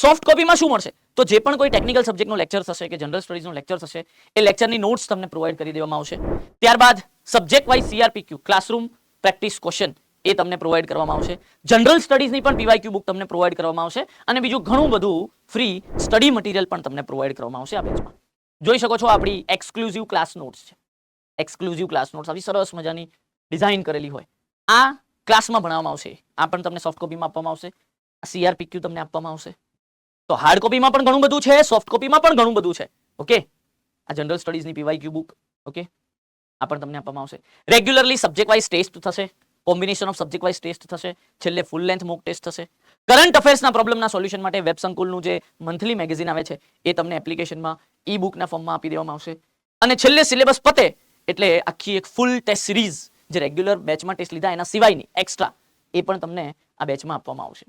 Soft કોપીમાં શું મળશે? તો જે પણ કોઈ ટેકનિકલ સબ્જેક્ટનો લેક્ચર થશે કે જનરલ સ્ટડીઝનો લેક્ચર થશે એ લેક્ચરની નોટ્સ તમને પ્રોવાઈડ કરી દેવામાં આવશે. ત્યારબાદ subject wise CRPQ classroom practice question એ તમને પ્રોવાઈડ કરવામાં આવશે. જનરલ સ્ટડીઝની પણ PYQ બુક તમને પ્રોવાઈડ કરવામાં આવશે અને બીજું ઘણું બધું ફ્રી સ્ટડી મટીરિયલ પણ તમને પ્રોવાઈડ કરવામાં આવશે આ બેચમાં. જોઈ શકો છો આપણી એક્સક્લુઝિવ ક્લાસ નોટ્સ છે. એક્સક્લુઝિવ ક્લાસ નોટ્સ આવી સરસ મજાની ડિઝાઇન કરેલી હોય. આ ક્લાસમાં ભણાવવામાં આવશે. આ પણ તમને સોફ્ટ કોપીમાં આપવામાં આવશે. CRPQ તમને આપવામાં આવશે. તો હાર્ડ કોપીમાં પણ ઘણું બધું છે, સોફ્ટ કોપીમાં પણ ઘણું બધું છે. ઓકે, આ જનરલ સ્ટડીઝની PYQ બુક ઓકે આ પણ તમને આપવામાં આવશે. રેગ્યુલરલી સબ્જેક્ટ વાઇઝ ટેસ્ટ થશે, combination of subject wise test થશે, છેલ્લે ફૂલ લેન્થ મોક ટેસ્ટ થશે. કરંટ અફેર્સના પ્રોબ્લેમના સોલ્યુશન માટે વેબ સંકુલનું જે મંથલી મેગેઝિન આવે છે એ તમને એપ્લિકેશનમાં ઈ બુકના ફોર્મમાં આપી દેવામાં આવશે. અને છેલ્લે સિલેબસ પતે એટલે આખી એક ફૂલ ટેસ્ટ સિરીઝ જે રેગ્યુલર બેચમાં ટેસ્ટ લીધા એના સિવાયની એક્સ્ટ્રા એ પણ તમને આ બેચમાં આપવામાં આવશે.